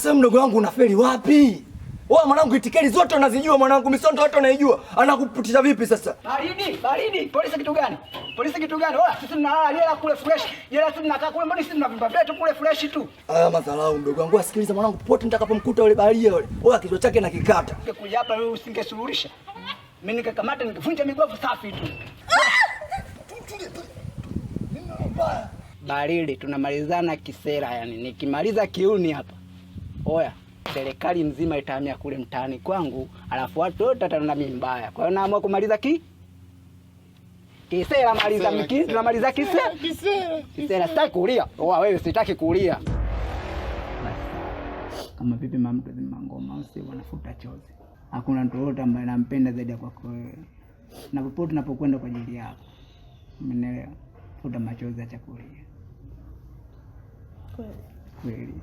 Sasa mdogo wangu unafeli wapi? Wewe mwanangu itikeli zote unazijua mwanangu, misondo yote unaijua. Anakuputisha vipi sasa? Baridi. Polisi kitu gani? Wewe sisi tunalala jela kule fresh. Jela sisi tunakaa kule, mbona sisi tunavimba vyetu kule fresh tu. Madharau mdogo wangu. Sikiliza mwanangu, popote nitakapomkuta yule baharia yule. Wewe kichwa chake na kikata. Ungekuja hapa wewe usingesuluhisha. Mimi nikakamata nikivunja miguu safi tu. Baridi tunamalizana kisera yani. Nikimaliza kiuni hapa. Oya. Serikali mzima itahamia kule mtaani kwangu, alafu watu wote wataona mimi mbaya. Kwa hiyo naamua kumaliza kisera, maliza miki, tunamaliza kisera. Sitaki kulia. Wewe sitaki kulia. Kama vipi mama mtu ngoma usiku wanafuta chozi. Hakuna mtu yote ambaye nampenda zaidi kwako wewe. Na popote unapokwenda kwa ajili yako. Umeelewa? Futa machozi ya chakula. Kweli.